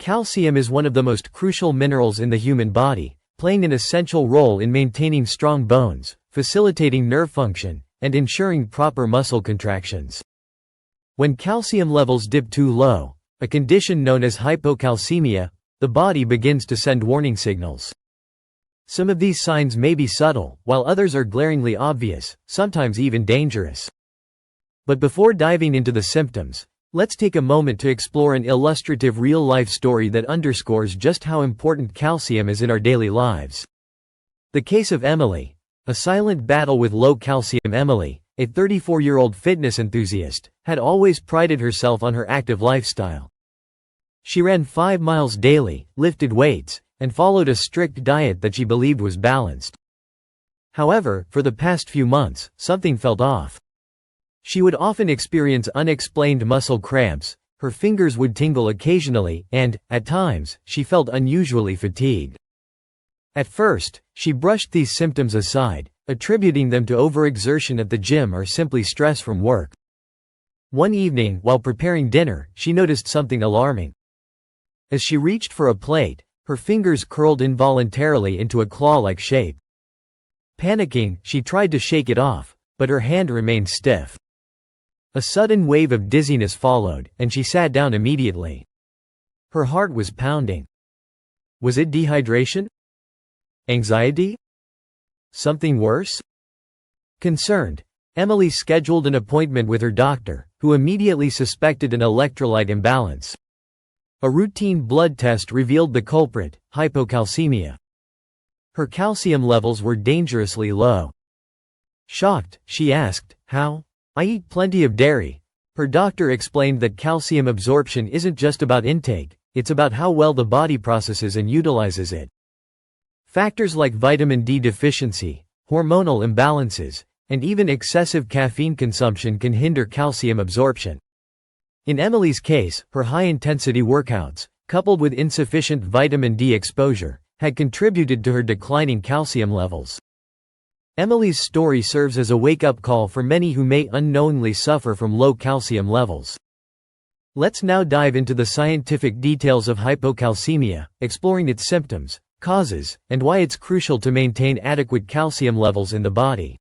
Calcium is one of the most crucial minerals in the human body, playing an essential role in maintaining strong bones, facilitating nerve function, and ensuring proper muscle contractions. When calcium levels dip too low, a condition known as hypocalcemia, the body begins to send warning signals. Some of these signs may be subtle, while others are glaringly obvious, sometimes even dangerous. But before diving into the symptoms, let's take a moment to explore an illustrative real-life story that underscores just how important calcium is in our daily lives. The case of Emily, a silent battle with low calcium. Emily, a 34-year-old fitness enthusiast, had always prided herself on her active lifestyle. She ran 5 miles daily, lifted weights, and followed a strict diet that she believed was balanced. However, for the past few months, something felt off. She would often experience unexplained muscle cramps, her fingers would tingle occasionally, and, at times, she felt unusually fatigued. At first, she brushed these symptoms aside, attributing them to overexertion at the gym or simply stress from work. One evening, while preparing dinner, she noticed something alarming. As she reached for a plate, her fingers curled involuntarily into a claw-like shape. Panicking, she tried to shake it off, but her hand remained stiff. A sudden wave of dizziness followed, and she sat down immediately. Her heart was pounding. Was it dehydration? Anxiety? Something worse? Concerned, Emily scheduled an appointment with her doctor, who immediately suspected an electrolyte imbalance. A routine blood test revealed the culprit, hypocalcemia. Her calcium levels were dangerously low. Shocked, she asked, "How? I eat plenty of dairy." Her doctor explained that calcium absorption isn't just about intake, it's about how well the body processes and utilizes it. Factors like vitamin D deficiency, hormonal imbalances, and even excessive caffeine consumption can hinder calcium absorption. In Emily's case, her high-intensity workouts, coupled with insufficient vitamin D exposure, had contributed to her declining calcium levels. Emily's story serves as a wake-up call for many who may unknowingly suffer from low calcium levels. Let's now dive into the scientific details of hypocalcemia, exploring its symptoms, causes, and why it's crucial to maintain adequate calcium levels in the body.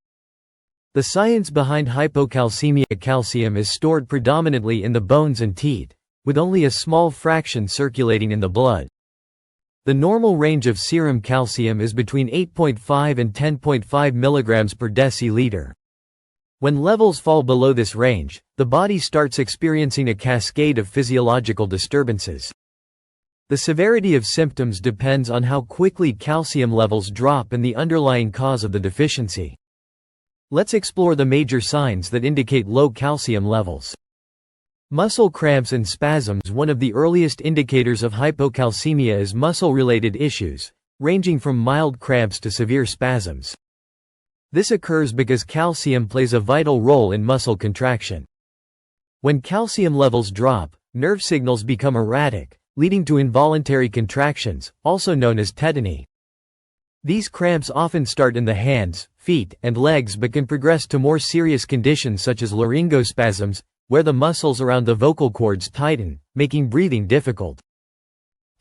The science behind hypocalcemia. Calcium is stored predominantly in the bones and teeth, with only a small fraction circulating in the blood. The normal range of serum calcium is between 8.5 and 10.5 mg per deciliter. When levels fall below this range, the body starts experiencing a cascade of physiological disturbances. The severity of symptoms depends on how quickly calcium levels drop and the underlying cause of the deficiency. Let's explore the major signs that indicate low calcium levels. Muscle cramps and spasms. One of the earliest indicators of hypocalcemia is muscle-related issues, ranging from mild cramps to severe spasms. This occurs because calcium plays a vital role in muscle contraction. When calcium levels drop, nerve signals become erratic, leading to involuntary contractions, also known as tetany. These cramps often start in the hands, feet, and legs but can progress to more serious conditions such as laryngospasms, where the muscles around the vocal cords tighten, making breathing difficult.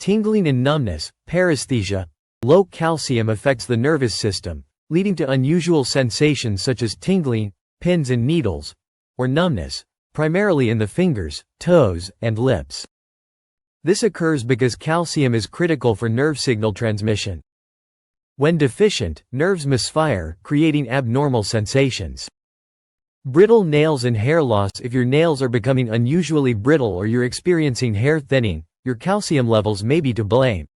Tingling and numbness, paresthesia. Low calcium affects the nervous system, leading to unusual sensations such as tingling, pins and needles, or numbness, primarily in the fingers, toes, and lips. This occurs because calcium is critical for nerve signal transmission. When deficient, nerves misfire, creating abnormal sensations. Brittle nails and hair loss. If your nails are becoming unusually brittle or you're experiencing hair thinning, your calcium levels may be to blame.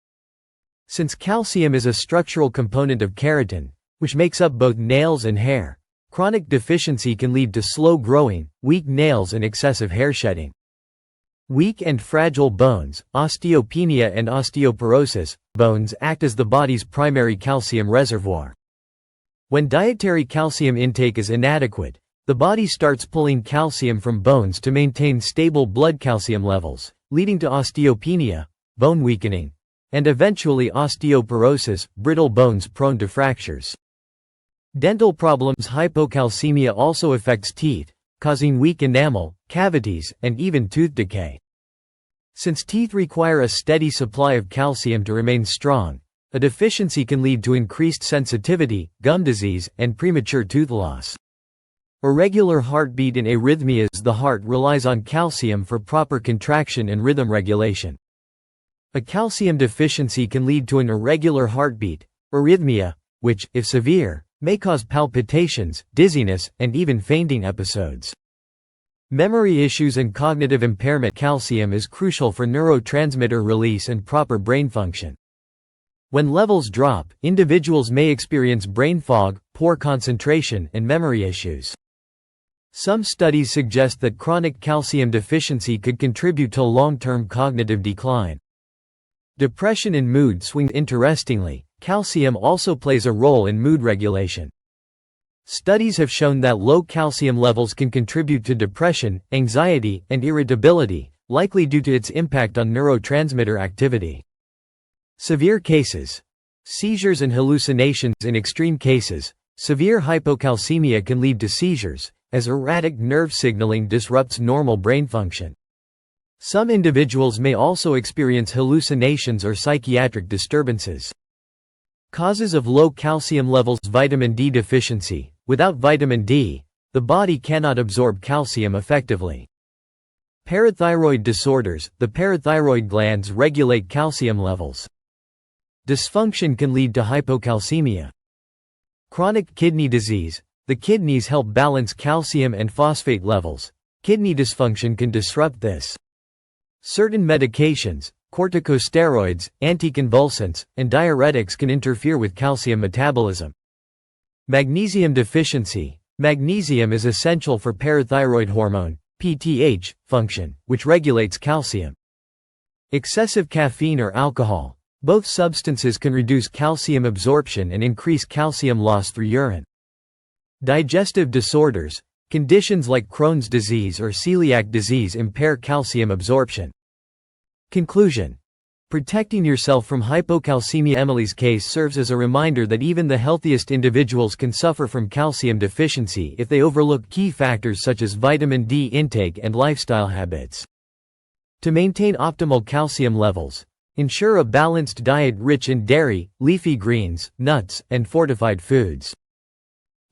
Since calcium is a structural component of keratin, which makes up both nails and hair, chronic deficiency can lead to slow growing, weak nails and excessive hair shedding. Weak and fragile bones, osteopenia and osteoporosis. Bones act as the body's primary calcium reservoir. When dietary calcium intake is inadequate, the body starts pulling calcium from bones to maintain stable blood calcium levels, leading to osteopenia, bone weakening, and eventually osteoporosis, brittle bones prone to fractures. Dental problems. Hypocalcemia also affects teeth, causing weak enamel, cavities, and even tooth decay. Since teeth require a steady supply of calcium to remain strong, a deficiency can lead to increased sensitivity, gum disease, and premature tooth loss. Irregular heartbeat in arrhythmias. The heart relies on calcium for proper contraction and rhythm regulation. A calcium deficiency can lead to an irregular heartbeat, arrhythmia, which, if severe, may cause palpitations, dizziness, and even fainting episodes. Memory issues and cognitive impairment. Calcium is crucial for neurotransmitter release and proper brain function. When levels drop, individuals may experience brain fog, poor concentration, and memory issues. Some studies suggest that chronic calcium deficiency could contribute to long-term cognitive decline. Depression and mood swings. Interestingly, calcium also plays a role in mood regulation. Studies have shown that low calcium levels can contribute to depression, anxiety, and irritability, likely due to its impact on neurotransmitter activity. Severe cases. Seizures and hallucinations. In extreme cases, severe hypocalcemia can lead to seizures, as erratic nerve signaling disrupts normal brain function. Some individuals may also experience hallucinations or psychiatric disturbances. Causes of low calcium levels. Vitamin D deficiency. Without vitamin D, the body cannot absorb calcium effectively. Parathyroid disorders. The parathyroid glands regulate calcium levels. Dysfunction can lead to hypocalcemia. Chronic kidney disease. The kidneys help balance calcium and phosphate levels. Kidney dysfunction can disrupt this. Certain medications, corticosteroids, anticonvulsants, and diuretics can interfere with calcium metabolism. Magnesium deficiency. Magnesium is essential for parathyroid hormone, PTH, function, which regulates calcium. Excessive caffeine or alcohol. Both substances can reduce calcium absorption and increase calcium loss through urine. Digestive disorders. Conditions like Crohn's disease or celiac disease impair calcium absorption. Conclusion. Protecting yourself from hypocalcemia. Emily's case serves as a reminder that even the healthiest individuals can suffer from calcium deficiency if they overlook key factors such as vitamin D intake and lifestyle habits. To maintain optimal calcium levels, ensure a balanced diet rich in dairy, leafy greens, nuts, and fortified foods.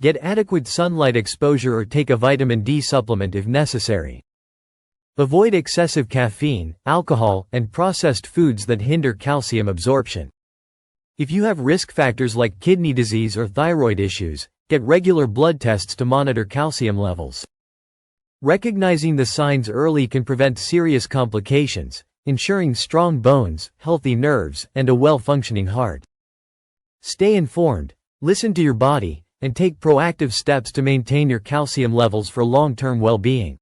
Get adequate sunlight exposure or take a vitamin D supplement if necessary. Avoid excessive caffeine, alcohol, and processed foods that hinder calcium absorption. If you have risk factors like kidney disease or thyroid issues, get regular blood tests to monitor calcium levels. Recognizing the signs early can prevent serious complications, ensuring strong bones, healthy nerves, and a well-functioning heart. Stay informed, listen to your body, and take proactive steps to maintain your calcium levels for long-term well-being.